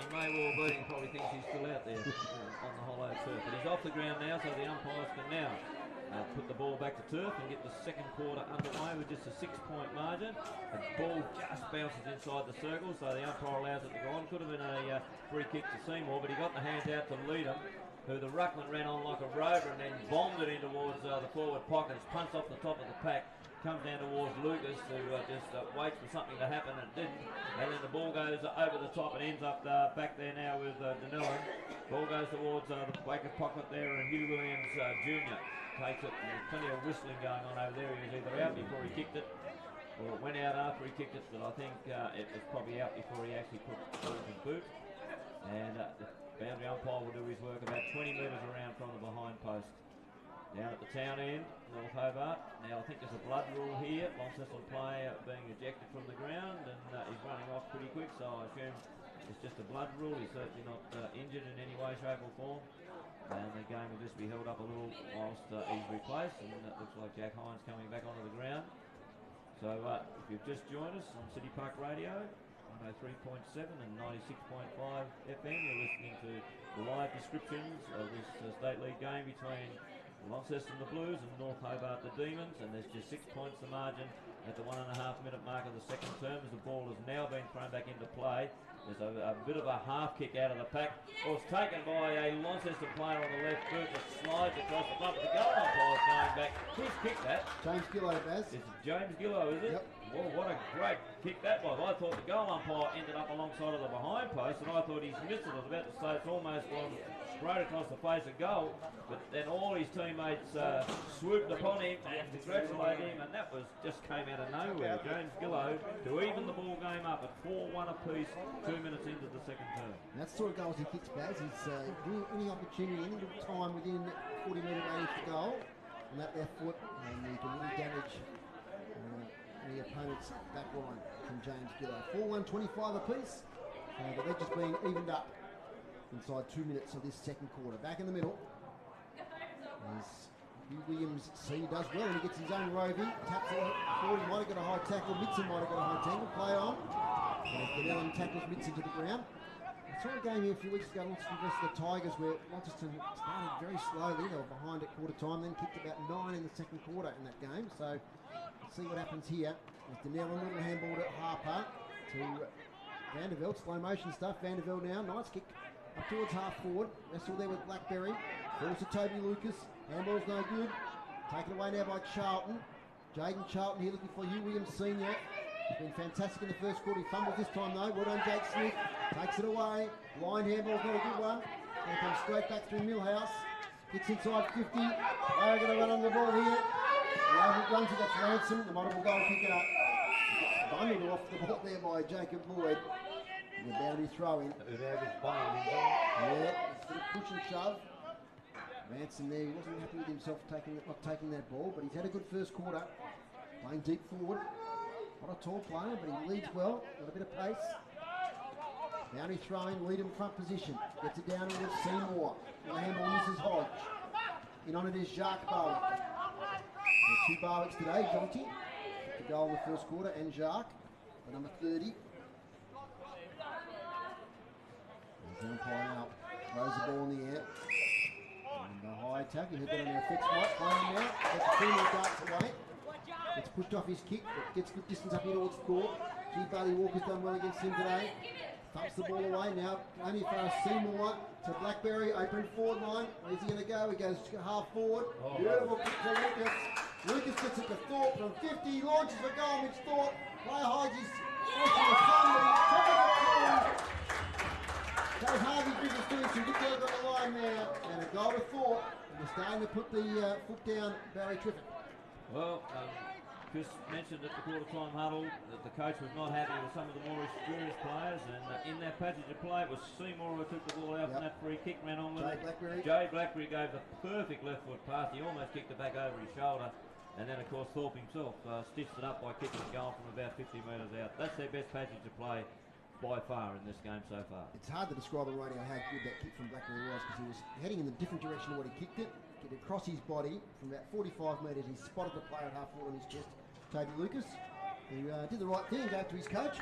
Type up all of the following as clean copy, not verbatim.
He may well be. He probably thinks he's still out there on the hollow turf. But he's off the ground now, so the umpires can now put the ball back to turf and get the second quarter underway with just a 6-point margin. The ball just bounces inside the circle, so the umpire allows it to go on. Could have been a free kick to Seymour, but he got the hand out to Leadham, who the ruckman ran on like a rover and then bombed it in towards the forward pocket. It's punched off the top of the pack, comes down towards Lucas, who just waits for something to happen, and it didn't. And then the ball goes over the top and ends up back there now with Danella. Ball goes towards the Baker pocket there, and Hugh Williams Jr. takes it. There's plenty of whistling going on over there. He was either out before he kicked it, or it went out after he kicked it, but I think it was probably out before he actually put the ball in his boot. And the boundary umpire will do his work about 20 metres around from the behind post. Down at the town end, North Hobart. Now I think there's a blood rule here. Launceston player being ejected from the ground, and he's running off pretty quick, so I assume it's just a blood rule. He's certainly not injured in any way, shape or form. And the game will just be held up a little whilst he's replaced, and it looks like Jack Hines coming back onto the ground. So if you've just joined us on City Park Radio, 103.7 and 96.5 FM, you're listening to the live descriptions of this State League game between Launceston the Blues and North Hobart the Demons, and there's just 6 points the margin at the 1.5 minute mark of the second term, as the ball has now been thrown back into play. There's a bit of a half kick out of the pack. Well, it's taken by a Launceston player on the left foot that slides across the front. The goal umpire's going back. Who's kicked that? James Gillow, Baz. It's James Gillow, is it? Yep. Well, what a great kick that was. I thought the goal umpire ended up alongside of the behind post, and I thought he's missed it. I was about to say it's almost gone straight across the face of goal, but then all his teammates swooped upon him and congratulated him, and that was just came out of nowhere. James Gillow to even the ball game up at 4-1 apiece, 2 minutes into the second term. That's the sort of goals he kicks, Baz. He's any opportunity, any little time within 40 metre range to goal on that left foot, and he can really damage the opponent's back line from James Gillow. 4-1, 25 apiece, but they've just been evened up inside 2 minutes of this second quarter. Back in the middle, as Hugh Williams Senior does well, and he gets his own roving, taps it forward. He might have got a high tackle, Mitson might have got a high tackle, play on. Danella tackles Mitson to the ground. I saw a game here a few weeks ago, Launceston versus the Tigers, where Launceston started very slowly. They were behind at quarter time, then kicked about 9 in the second quarter in that game. So let's see what happens here. As Danella, little handball to Harper to Vanderveld, slow motion stuff. Vanderveld now, nice kick up towards half forward. Wrestle there with Blackberry. Falls to Toby Lucas. Handball's no good. Taken away now by Charlton. Jaden Charlton here looking for Hugh Williams Senior. He's been fantastic in the first quarter. He fumbles this time though. Well done, Jake Smith. Takes it away. Blind handball's not a good one. Going to come straight back through Millhouse. Gets inside 50. They're going to run on the ball here. The runs it, that's Ransom. The model will go and pick it up. Bundled off the ball there by Jacob Lloyd. And the boundary throw in. Yeah, instead of push and shove. Ransom there, he wasn't happy with himself not taking that ball, but he's had a good first quarter. Playing deep forward. Not a tall player, but he leads well. Got a bit of pace. Boundary throw in, lead in front position. Gets it down towards Seymour. The handball misses Hodge. In on it is Jacques Bowen. 2 Barwicks today, Jonty. The goal in the first quarter, and Jacques, the number 30. There's the umpire now. Throws the ball in the air. And the high attack, you heard that on the effects right. Playing now. Gets the Seymour darts away. Gets pushed off his kick, but gets good distance up here towards the court. G. Bailey Walker's done well against him today. Thumps the ball away now. Only for Seymour to Blackberry, open forward line. Where's he going to go? He goes half forward. Beautiful kick to Lucas. Lucas gets it to Thorpe from 50. Launches for goal, which Thorpe. Player hides his that was Harvey Bridges doing some good work on the line there. And a goal to Thorpe. And we're starting to put the foot down Barry Triffett. Well, Chris mentioned at the quarter-time huddle that the coach was not happy with some of the more experienced players, and in that passage of play, it was Seymour who took the ball out from that free kick, ran on with it. Jay Blackberry gave the perfect left foot pass. He almost kicked it back over his shoulder, and then, of course, Thorpe himself stitched it up by kicking a goal from about 50 metres out. That's their best passage of play by far in this game so far. It's hard to describe on radio how good that kick from Blackberry was, because he was heading in the different direction of what he kicked it. Get across his body from about 45 metres. He spotted the player at half forward on his chest, Toby Lucas, who did the right thing, gave to his coach.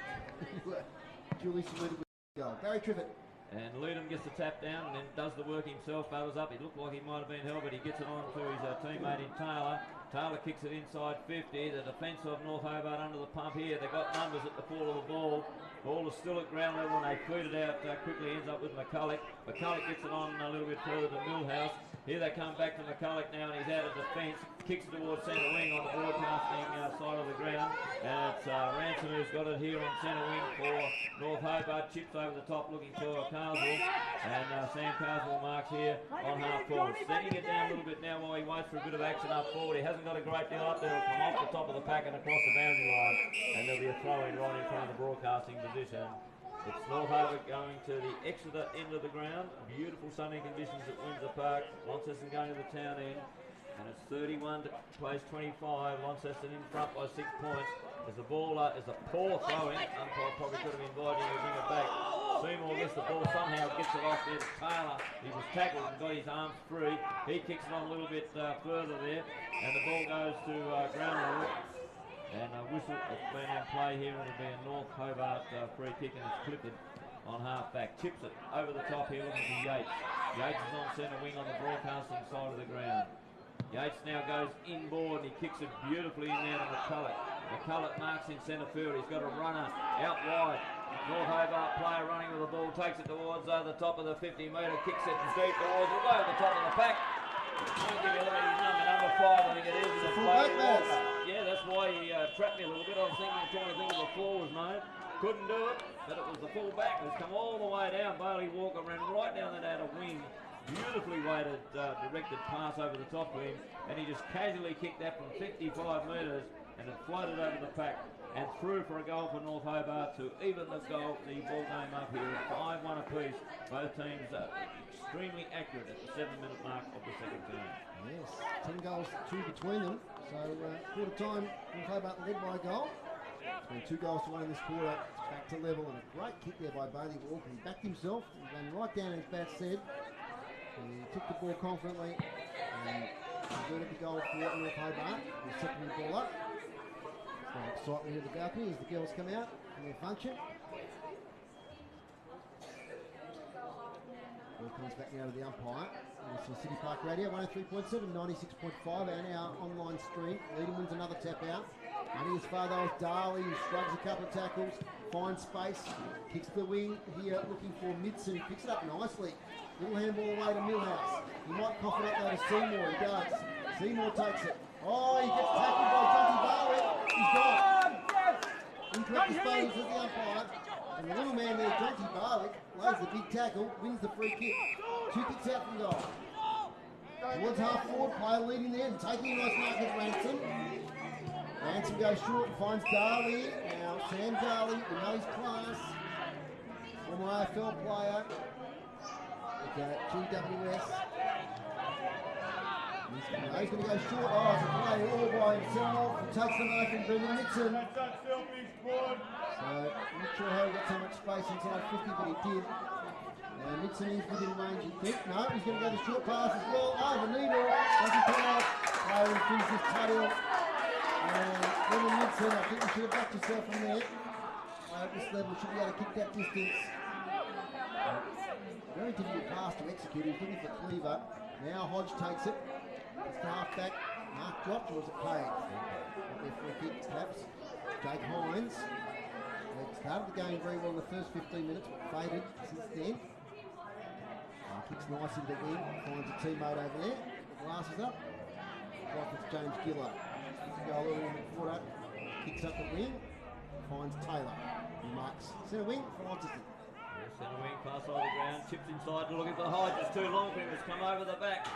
Julie saluted with the goal. Barry Triffett And Ludham gets the tap down and then does the work himself, battles up. He looked like he might have been held, but he gets it on to his teammate in Taylor. Taylor kicks it inside 50. The defence of North Hobart under the pump here. They've got numbers at the fall of the ball. Ball is still at ground level and they feed it out quickly, ends up with McCulloch. McCulloch gets it on a little bit further to Millhouse. Here they come back to McCulloch now and he's out of defence. Kicks it towards centre wing on the broadcasting side of the ground. And it's Ransom who's got it here on centre wing for North Hobart. Chips over the top looking for Carswell. And Sam Carswell marks here on half forward. Steadying it down a little bit now while he waits for a bit of action up forward. He hasn't got a great deal up there. It'll come off the top of the pack and across the boundary line. And there'll be a throw in right in front of the broadcasting position. It's North Hobart going to the Exeter end of the ground. Beautiful sunny conditions at Windsor Park. Launceston going to the town end. And it's 31 to place 25. Launceston in front by 6 points. As the ball is a poor throw-in. Umpire probably could have invited him to bring it back. Seymour gets the ball, somehow gets it off there to Taylor. He was tackled and got his arms free. He kicks it on a little bit further there. And the ball goes to ground level. And a whistle has been in play here, and it'll be a North Hobart free kick, and it's Clifford on half back. Chips it over the top here, looking for Yates. Yates is on centre wing on the broadcasting side of the ground. Yates now goes inboard and he kicks it beautifully in there to McCulloch. McCulloch marks in centre field. He's got a runner out wide. North Hobart player running with the ball, takes it towards the top of the 50-metre, kicks it deep towards the over the top of the pack. I'll give you number 5, I think it is. Yeah, that's why he trapped me a little bit. I was trying to think of the floor was known. Couldn't do it, but it was the full back. It's come all the way down. Bailey Walker ran right down that outer wing. Beautifully weighted, directed pass over the top wing, and he just casually kicked that from 55 metres, and it floated over the pack and through for a goal for North Hobart to even the ball game up here at 5-1 apiece. Both teams extremely accurate at the 7-minute mark of the second term. Yes, 10 goals, 2 between them. So quarter time, North Hobart led by a goal. It's been 2 goals to 1 in this quarter. It's back to level, and a great kick there by Bailey Walker. He backed himself, he ran right down as Bat said. He took the ball confidently and converted the goal for North Hobart. He's setting the ball up. Some excitement in the balcony as the girls come out from their function. Ball comes back now to the umpire. This is City Park Radio, 103.7, 96.5, and our online stream. Leading wins another tap out. Running as far though as Darley, who shrugs a couple of tackles, finds space, kicks the wing here, looking for Midson, who picks it up nicely. Little handball away to Millhouse. He might cough it up there to Seymour, he does. Seymour takes it. Oh, he gets tackled by Jonty Barwick. He's gone. Incorrect disposal to the umpire. And the little man there, Jonty Barwick, lays the big tackle, wins the free kick. 2 kicks out from goal. Towards half forward, player leading there and taking a nice mark with Ransom. Ransom goes short and finds Darley. Now Sam Darley, we know his class. Former AFL player. GWS. He's going to go short. Oh, it's a play all by himself. He takes the mark from Brendan Nixon. So, I'm not sure how he got so much space inside 50, but he did. Nixon is within range, you think. No, he's going to go the short pass as well. Oh, the needle. Doesn't come out. Player finishes Tuttle. Brendan Nixon, I think you should have backed yourself from there. At this level, should be able to kick that distance. Very difficult pass to execute. He's looking for Cleaver. Now Hodge takes it. It's the half back. Mark dropped, or was it paid? Got their free kick taps. Jake Hines. They started the game very well in the first 15 minutes, but faded since then. Kicks nice into the wing. Finds a teammate over there. The glasses up. Like it's James Giller. Gets a goal early in the quarter. Kicks up the wing. Finds Taylor. He marks centre wing for Launceston. Centre wing, pass over the ground, chips inside, looking for Hodge. It's too long for him, it's come over the back.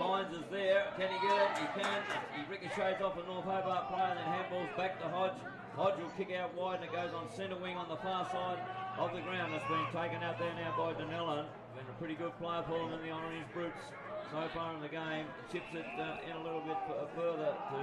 Hines is there, can he get it? He can. He ricochets off a North Hobart player and then handballs back to Hodge. Hodge will kick out wide and it goes on centre wing on the far side of the ground. That's been taken out there now by Danellan. Been a pretty good player for them in the Orange Brutes so far in the game. Chips it in a little bit further to...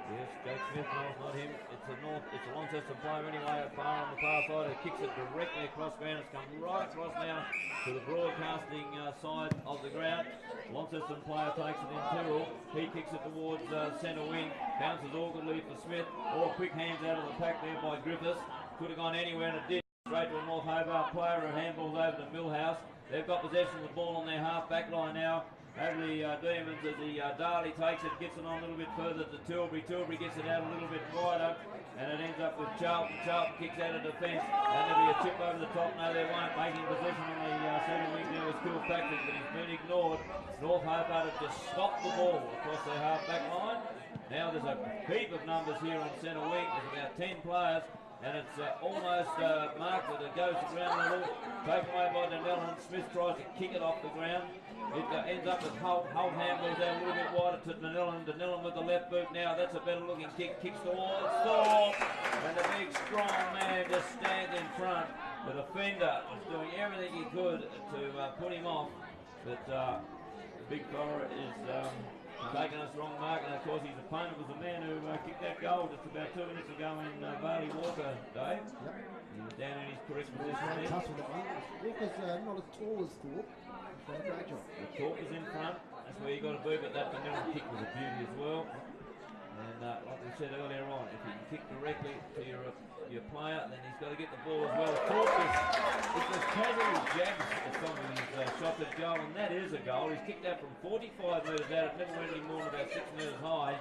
Yes, Jake Smith, no, it's not him. It's a Launceston player anyway, far on the far side. It kicks it directly across ground. It's come right across now to the broadcasting side of the ground. Launceston player takes it in Tyrrell. He kicks it towards centre wing. Bounces awkwardly for Smith. All quick hands out of the pack there by Griffiths. Could have gone anywhere and it did. Straight to a North Hobart player who handballs over to Millhouse. They've got possession of the ball on their half back line now. Over the Demons as the Darley takes it, gets it on a little bit further to Tilbury. Tilbury gets it out a little bit wider, and it ends up with Charlton. Charlton kicks out of defence, and there'll be a chip over the top. No, they won't. Making possession on the centre wing there was Kilpatrick, but he's been ignored. North Hobart have just stopped the ball across their half back line. Now there's a heap of numbers here on centre wing. There's about 10 players. And it's almost marked that it goes to ground level, taken away by Denellen. Smith tries to kick it off the ground. It ends up with Holt. Holt handles out a little bit wider to Denellen. Denellen with the left boot now. That's a better looking kick. Kicks towards Thorpe. And the big strong man just stands in front. The defender was doing everything he could to put him off. But Big Fella is taking us wrong mark, and of course his opponent was the man who kicked that goal just about 2 minutes ago in Barley Walker, Dave. Yep. He was down in his correct position there. Tough with that one. Walker's not as tall as Thorpe. So great job. Thorpe is in front. That's where you got to be, but that vanilla kick was a beauty as well. And like we said earlier on, if you can kick directly to your player, then he's got to get the ball as well. Thorpe is just casually jabs at some of his shots at goal, and that is a goal. He's kicked that from 45 metres out. It never went any more than about 6 metres high.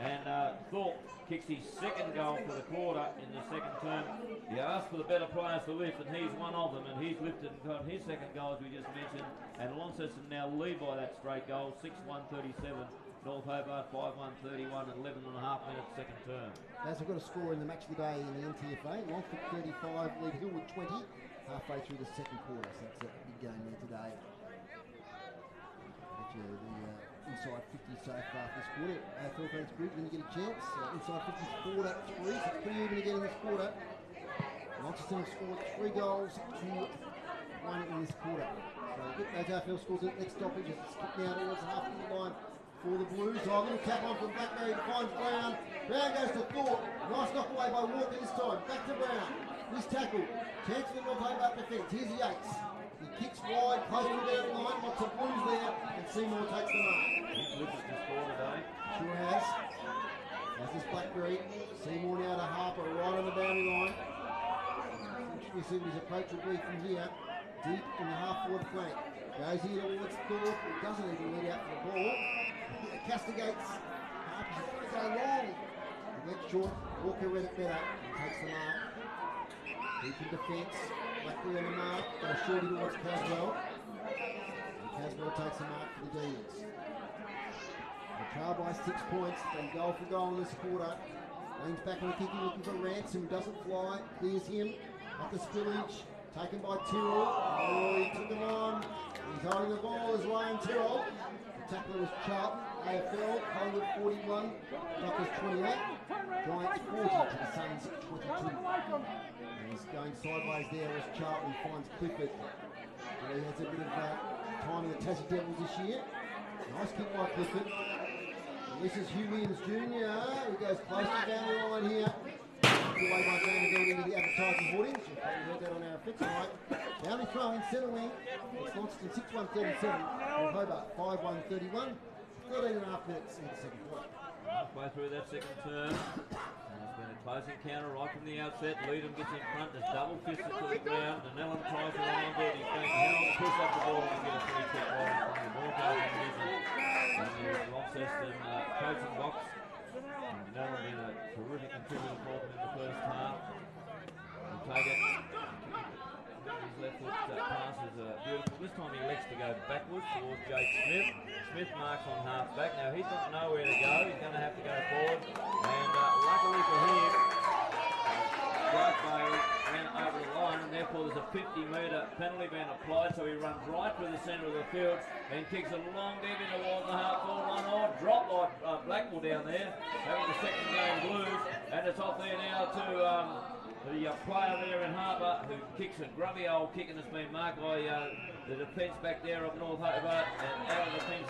And Thorpe kicks his second goal for the quarter in the second term. He asked for the better players to lift, and he's one of them, and he's lifted and got his second goal, as we just mentioned. And Launceston now lead by that straight goal, 6-1-37. North Hobart 5-1-31 and 11 and a half minutes second term. As we've got a score in the match of the day in the NTFA, Longford 35, lead Hillwood 20, halfway through the second quarter. So it's a big game there today. The inside 50 so far for this quarter. AFL fans group going to get a chance. Inside 50 4-3, so it's pretty even again in this quarter. Launceston have scored 3 goals to 1 in this quarter. So get those AFL scores at next stoppage. It's skipping out towards the half of the line for the Blues. Oh, a little tap on from Blackberry, finds Brown. Brown goes to Thorpe. Nice knock away by Walker this time. Back to Brown. This tackle. Chance for the North Hobart defence. Here's the Yates. He kicks wide, close to the down line. Lots of Blues there, and Seymour takes the mark. He's lifted the score today. Sure has. As this Blackberry. Seymour now to Harper, right on the boundary line. Interesting to see what his approach will be from here. Deep in the half-forward flank. Goes here towards Thorpe. It doesn't even lead out for the ball. Castigates. Harper's going to go long. He went short. Walker read it better and takes the mark. Deep in defence. Blackberry on the mark. Got a shorty towards Caswell. And Caswell takes the mark for the Demons. The trail by 6 points. They goal for goal in this quarter. Leans back on the kicking, looking for Ransom. Doesn't fly. Clears him. Up the spillage. Taken by Tyrrell. Oh, he took him on. He's holding the ball as Ryan Tyrrell. The tackler was Charlton. AFL, Collingwood 41. Dockers 28. Giants 40 to the Suns 22. And he's going sideways there as Charlton finds Clifford. So he has a bit of time in the Tassie Devils this year. Nice kick by Clifford. And this is Hugh Williams Jr. Who goes close to the boundary line here. Away by Vanderbilt into the advertising hoardings. You've probably heard that on our fix tonight. Boundary throw in centre wing. It's Launceston 6-1-37. And Hobart 5-1-31. 13 and a half minutes in the second quarter. Halfway through that second term. There's been a close encounter right from the outset. Leadham gets in front, just double fisted to the ground. Denellen tries to run onto it. He's being held to push up the ball and get a free kick right in front of the ball goes in vision. And there's Launceston coaching box. And Denellen been a terrific contributor for them in the first half. He'll take it. His left foot pass is beautiful. This time he elects to go backwards towards Jake Smith. Smith marks on half back. Now he's got nowhere to go. He's going to have to go forward. And luckily for him, Clark Bailey ran over the line, and therefore there's a 50-metre penalty being applied. So he runs right through the centre of the field and kicks a long deep in towards the half-forward line. Oh, drop like Blackwell down there, having the second game blues, and it's off there now to the player there in Harbour who kicks a grubby old kick, and it's been marked by the defence back there of North Hobart, and out of the fence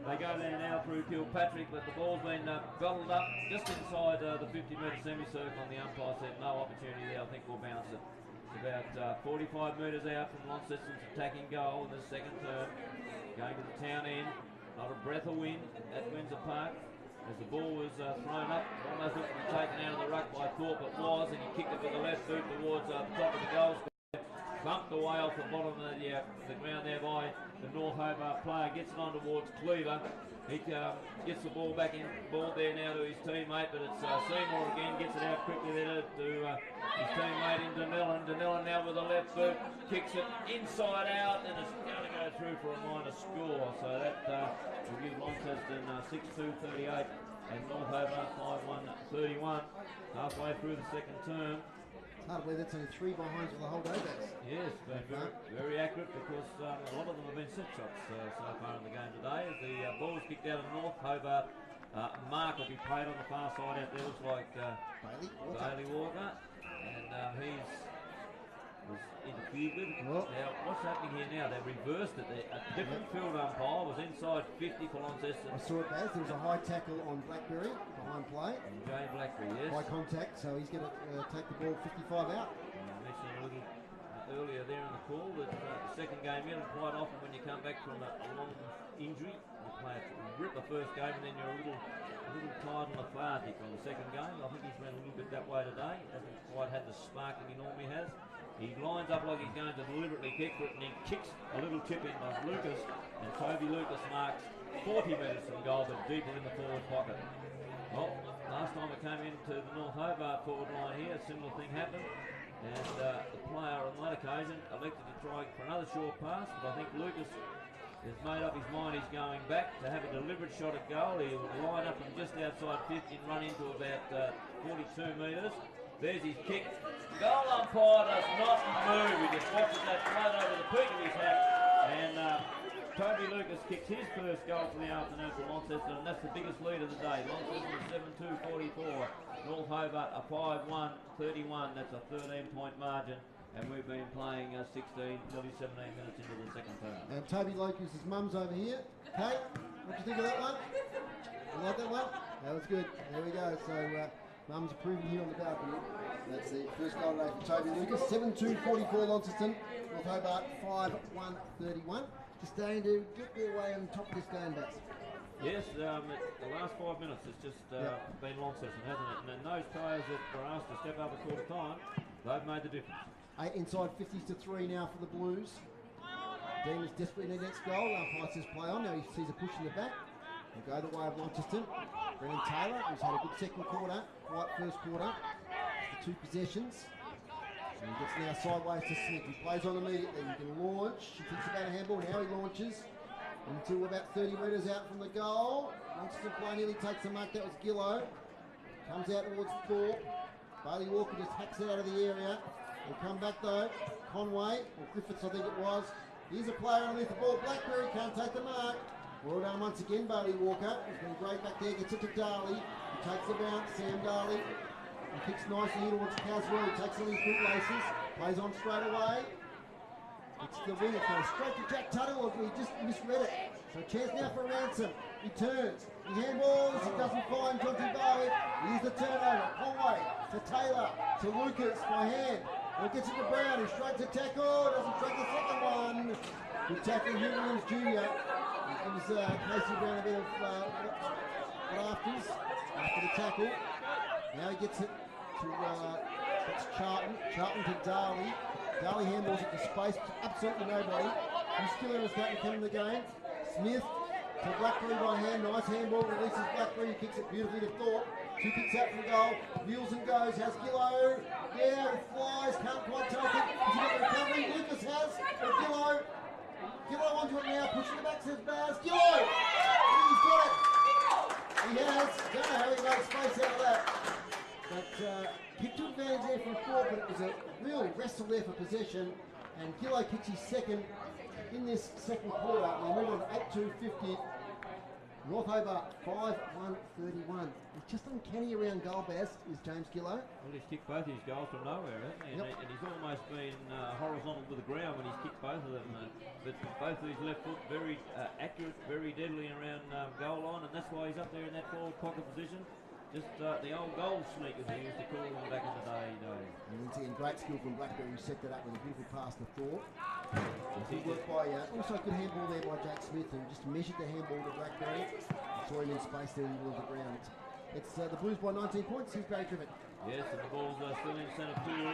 they go there now through Kilpatrick, but the ball's been gobbled up just inside the 50-metre semicircle, and the umpire said no opportunity there. I think we'll bounce it. It's about 45 metres out from Launceston's attacking goal in the second term, going to the town end. Not a breath of wind at Windsor Park. As the ball was thrown up, almost looked to be taken out of the ruck by Thorpe. It was, and he kicked it with the left boot towards the top of the goal. bumped away off the bottom of the ground there by the North Hobart player, gets it on towards Cleaver. He gets the ball back in, ball there now to his teammate, but it's Seymour again, gets it out quickly there to his teammate in Danellan. Danellan now with the left boot, kicks it inside out, and it's going to go through for a minor score. So that will give Launceston 6-2-38 and North Hobart 5-1-31 halfway through the second term. It's hard to believe that's only 3 behinds for the whole day, Bass. Yes, been very accurate because a lot of them have been set shots so far in the game today. As the ball is kicked out of North Hobart, Mark will be played on the far side out there. Looks like Bailey Walker, and he's was interfered with. Oh. Now, what's happening here now? They've reversed it. A different field umpire was inside 50 for Launceston. I saw it, Baz. There was a high tackle on Blackberry behind play. And Jay Blackberry, yes. High contact, so he's going to take the ball 55 out. I mentioned a little earlier there in the call that the second game in, and quite often when you come back from a long injury, you play rip the first game and then you're a little tired and lethargic on the second game. I think he's been a little bit that way today. Hasn't quite had the spark that he normally has. He lines up like he's going to deliberately kick for it, and he kicks a little chip in by Lucas, and Toby Lucas marks 40 metres from goal, but deeper in the forward pocket. Well, last time it came into the North Hobart forward line here, a similar thing happened, and the player on that occasion elected to try for another short pass, but I think Lucas has made up his mind he's going back to have a deliberate shot at goal. He'll line up from just outside 50 and run into about 42 metres. There's his kick. Goal umpire does not move. He just watches that float over the peak of his hat. And Toby Lucas kicks his first goal for the afternoon for Launceston, and that's the biggest lead of the day. Launceston 7-2-44. North Hobart a 5-1-31. That's a 13-point margin. And we've been playing 16, nearly 17 minutes into the second term. And Toby Lucas' mum's over here. Kate, what do you think of that one? You like that one? That was good. There we go. So mum's approving here on the balcony. That's the first goal today for Toby Lucas. 7-2-44 Launceston. North Hobart 5-1-31. Just starting to get their way on top of this game, Bats. Yes, the last 5 minutes has just been Launceston, hasn't it? And then those players that were asked to step up a quarter time, they've made the difference. 8 inside 50s to 3 now for the Blues. Dean is desperately in their next goal. Umpire says play on. Now he sees a push in the back. They go the way of Launceston. Brennan Taylor, who's had a good second quarter, quiet first quarter. The 2 possessions. And he gets now sideways to Smith. He plays on immediately. He can launch. He thinks about a handball. Now he launches until about 30 metres out from the goal. Launceston play nearly takes the mark. That was Gillow. Comes out towards Thorpe. Bailey Walker just hacks it out of the area. He'll come back though. Conway, or Griffiths I think it was. Here's a player underneath the ball. Blackberry can't take the mark. Well done once again, Bailey Walker. He's been great back there. Gets it to Darley. He takes the bounce. Sam Darley. He kicks nicely here towards Caswell. He takes on his bootlaces. Plays on straight away. It's the wing. It goes straight to Jack Tuttle. He just misread it. So chance now for Ransom. He turns. He handballs. He doesn't find Jonty Barley. Here's the turnover. Conway to Taylor. To Lucas by hand. He gets it to Brown. He strikes a tackle. Doesn't strike the second one. Good tackling Hugh Williams Jr. He gives Casey Brown a bit of rafters after the tackle. Now he gets it to that's Charlton. Charlton to Darley. Darley handballs it to space to absolutely nobody. He's still in starting to come in the game. Smith to Blackberry by hand. Nice handball. Releases Blackberry. He kicks it beautifully to Thorpe. 2 kicks out from goal. Wheels and goes. Has Gillow. Yeah, it flies. Can't quite take it. He's got the recovery. Lucas has. But Gillow onto it now. Pushing it back. Says Baz. Gillow! He's got it. He has. Don't know how he made space out of that. But kicked to advantage there from Thorpe, but it was a real wrestle there for possession. And Gillow kicks his second in this second quarter. We move on to 8-2-50. North Hobart 5-1-31. He's just uncanny around goal, Baz, is James Gillow. Well, he's kicked both his goals from nowhere, hasn't he? And he's almost been horizontal with the ground when he's kicked both of them. But both of his left foot very accurate, very deadly around goal line, and that's why he's up there in that forward pocket position. Just the old goal sneakers they used to call them back in the day. And once again, great skill from Blackberry, who set that up with a beautiful pass to Thorpe. Good work by also a good handball there by Jack Smith, who just measured the handball to Blackberry. Saw him in space there in the middle of the ground. It's the Blues by 19 points. Here's Barry Griffith. Yes, and the ball's still in centre field.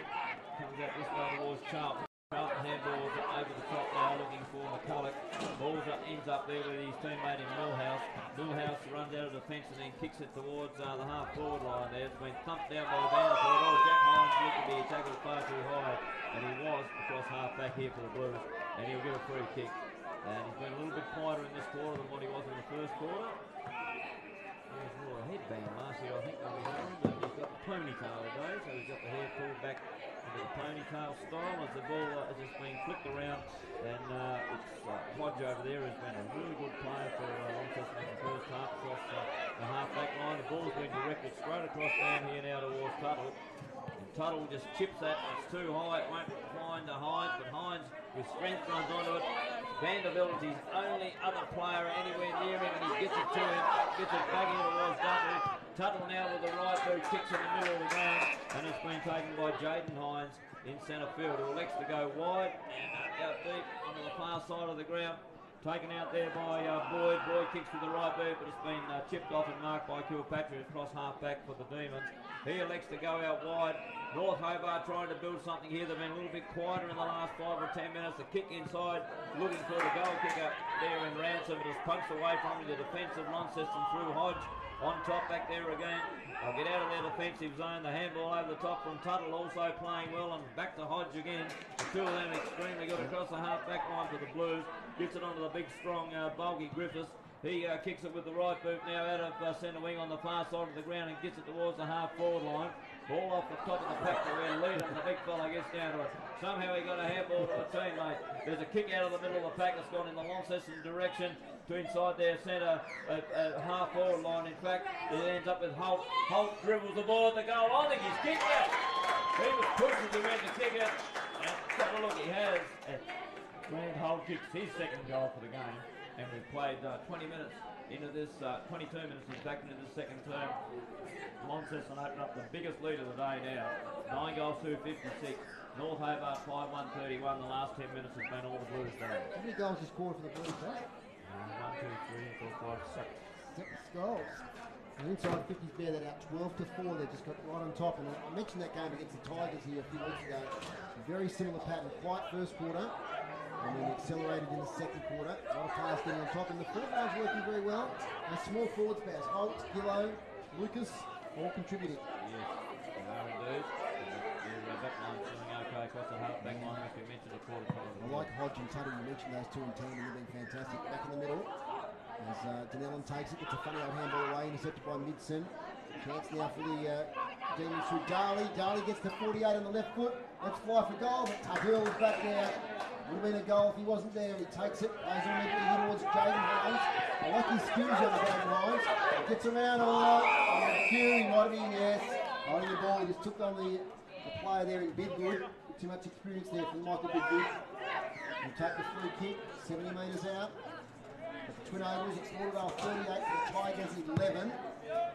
Comes out this way towards Charlton. Charlton handballs over the top now, looking for McCulloch. Ball ends up there with his teammate in Millhouse. Millhouse runs out of defence and then kicks it towards the half-forward line there. It's been thumped down by Vanderbilt. Oh, Jack Hines looked to be tackled far too high, and he was across half-back here for the Blues, and he'll get a free kick. And he's been a little bit quieter in this quarter than what he was in the first quarter. There's more a headband last year, I think, when we heard him, but he's got the ponytail today, so he's got the hair pulled back into the ponytail style as the ball has just been flicked around, and it's Hodge over there has been a really good player for Launceston in the first half across the half-back line. The ball's been directed straight across down here now towards Tuttle, and Tuttle just chips that. It's too high, it won't find Hines, but Hines with strength runs onto it. Vanderbilt is his only other player anywhere near him, and he gets it to him, gets it back in towards Tuttle. Tuttle now with the right boot kicks in the middle of the game, and it's been taken by Jaden Hines in centre field, who elects to go wide and out deep onto the far side of the ground. Taken out there by Boyd. Boyd kicks with the right boot, but it's been chipped off and marked by Kilpatrick across half-back for the Demons. He elects to go out wide. North Hobart trying to build something here. They've been a little bit quieter in the last 5 or 10 minutes. The kick inside, looking for the goal kick up there in Ransom. It is punched away from the defence of Launceston through Hodge. On top back there again. They'll get out of their defensive zone. The handball over the top from Tuttle, also playing well, and back to Hodge again. The two of them extremely good across the half-back line for the Blues. Gets it onto the big, strong, bulky Griffiths. He kicks it with the right boot now out of centre wing on the far side of the ground and gets it towards the half-forward line. Ball off the top of the pack to where Leadham, the big fella, gets down to it. Somehow he got a handball to a teammate. There's a kick out of the middle of the pack that's gone in the Launceston direction to inside their centre half-forward line. In fact, it ends up with Holt. Holt dribbles the ball at the goal. I think he's kicked it. He was pushing to win the kick it. And have a look, he has. Grant Holt kicks his second goal for the game. And we've played 20 minutes into this, 22 minutes is back into the second term. Launceston open up the biggest lead of the day now. 9 goals to 56. North Hobart 5-1-31. The last 10 minutes has been all the Blues done. How many goals has scored for the Blues, Pat? 1, 2, 3, 4, 5, 6. 6 goals. And inside 50's bear that out 12-4. They just got right on top. And I mentioned that game against the Tigers here a few weeks ago. Very similar pattern. Quiet first quarter, and then accelerated in the second quarter. A lot of players getting on top, and the forward line's working very well. And small forwards pairs, Holt, Gillow, Lucas, all contributing. Yes, they are indeed. The back line's doing okay across the half-back line, as we mentioned a quarter time. I like Hodge and Tuttle. You mentioned those two in tandem. They've been fantastic. Back in the middle, as Denellen takes it, gets a funny old handball away, intercepted by Midson. Chance now for the Demons through Darley. Darley gets to 48 on the left foot. Let's fly for goal, but Tuttle back there. Would have been a goal if he wasn't there. He takes it, plays on immediately towards Jaden Hines. I like his skills on the Jaden Hines. Gets around a lot. He might be, yes. Holding the ball, he just took on the player there in Bidgood. Too much experience there for Michael Bidgood. He'll take the free kick, 70 metres out. But the Twin Ovals, it's Lauderdale 38 for the Tigers 11.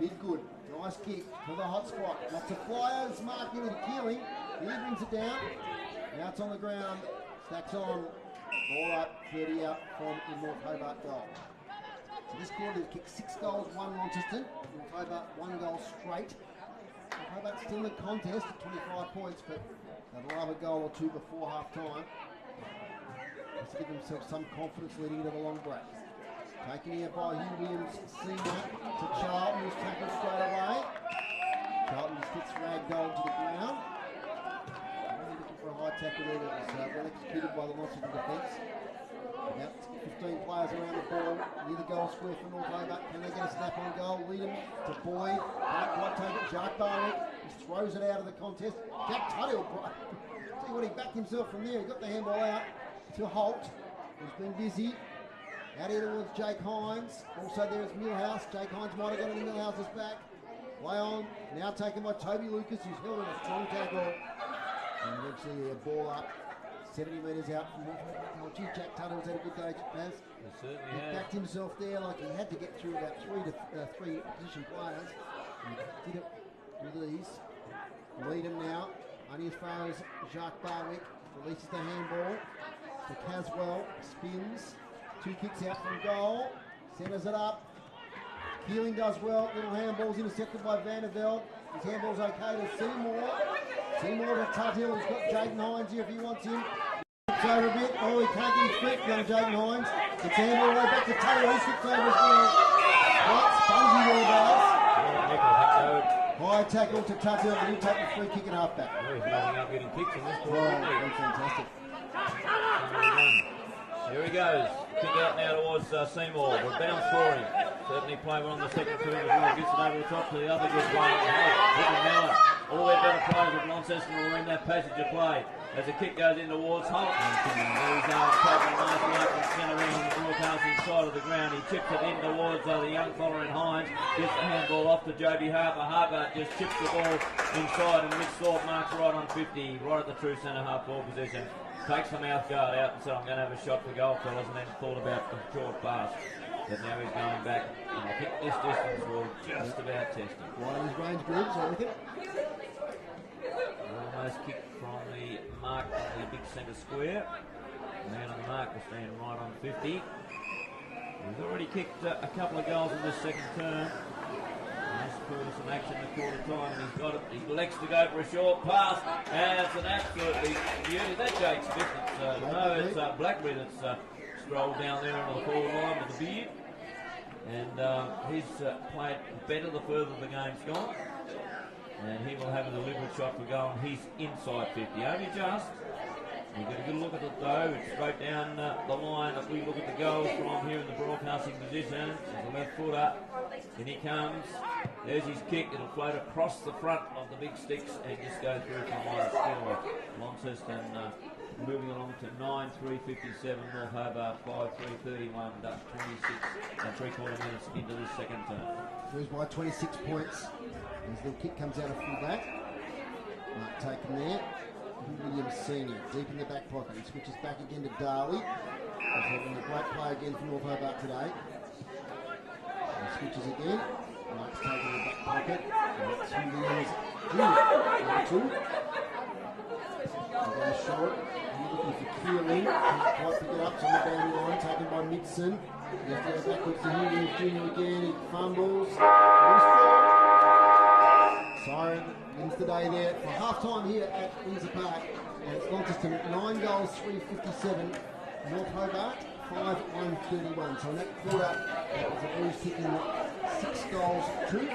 Bidgood, nice kick to the hot spot. Lots of flyers, Mark into Keeling. He brings it down. Now it's on the ground. Stacks on. Ball up, 30 out from the North Hobart goal. So this quarter they've kicked 6 goals, 1 Launceston. North Hobart 1 goal straight. North Hobart still in the contest at 25 points, but they'll have a goal or 2 before half time. Just to give themselves some confidence leading into the long break. Taken here by Hugh Williams Senior to Charlton, who's tackled straight away. Charlton just gets ragdolled to the ground. Really looking for a high tackle there that was well executed by the Launceston defence. About 15 players around the ball, near the goal square for North Hobart. Can they get a snap on goal? Lead him to Boyd. Can't quite take it. Jacques Barwick just throws it out of the contest. Jack Tuttle, see what he backed himself from there. He got the handball out to Holt, who's been busy. Out here towards Jake Hines. Also there is Millhouse. Jake Hines might have got into Millhouse's back. Play on. Now taken by Toby Lucas, who's held in a strong tackle. And eventually a ball up. 70 metres out from oh, gee, Jack Tuttle's had a good day, Baz. He certainly has. He backed himself there like he had to get through about three opposition players. And he did it with these. Lead him now. Only as far as Jacques Barwick. Releases the handball to Caswell. Spins. 2 kicks out from goal, centres it up. Keeling does well, little handball's intercepted by Vanderveld. His handball's okay to Seymour. Seymour to Tuthill, he's got Jaden Hines here if he wants him. trips over a bit. Oh, he can't get his feet, young Jake Nines. It's hand all the way back to Taylor. He trips over as well. Right, spongy there, guys. High tackle to Tugger, and he'll take the free kick and half back. Oh, he's moving up getting kicks in this ball. Oh, that's fantastic. Here he goes. Kick out now towards Seymour. We're bounce for him. Certainly play one on the second two as well. Gets it over the top to the other good one. All their better players of Launceston are in that passage of play. As the kick goes in towards Holt. He's taking nicely up and centre around the broadcasting side of the ground. He chips it in towards the young fella in Hines. Gets the handball off to Joby Harper. Harper just chips the ball inside and Mitch Thorpe marks right on 50, right at the true centre half ball position. Takes the mouth guard out and said, I'm going to have a shot for goal, fellas, and then thought about the short pass. But now he's going back, and I think this distance will just about test him. Wide his range groups, I reckon. Almost kicked from the mark on the big centre square. Man on the mark will stand right on 50. He's already kicked a couple of goals in this second term. Nice pull some action in the quarter time, and he's got it. He elects to go for a short pass, and it's an absolutely beauty. Is that Jake Smith? No, it's Blackberry that's strolled down there on the forward line with the beard. And he's played better the further the game's gone. And he will have a deliberate shot for goal, and he's inside 50. Only just. We've got a good look at it though. It's straight down the line. If we look at the goals from here in the broadcasting position, there's a left footer. In he comes. There's his kick. It'll float across the front of the big sticks and just go through from one score. Launceston moving along to 9-3-57. North Hobart 5-3-31. 26 and 3/4 minutes into this second term. Where's by 26 points. His little kick comes out of full back. Mark taken there. Williams Senior deep in the back pocket. He switches back again to Darley. He's having a great play again for North Hobart today. He switches again. Mark's taking the back pocket. It's Williams. Number 2. He goes short. He's looking for Keeling. Can't quite pick it up. It's on the boundary line. Taken by Midson. He has to go backwards to Williams Jr. again. He fumbles. Siren wins the day there for half time here at Windsor Park. And it's Launceston at 9 goals, 357. North Hobart, 5-1-31. So in that quarter, that was a Blues kicking 6 goals, 2.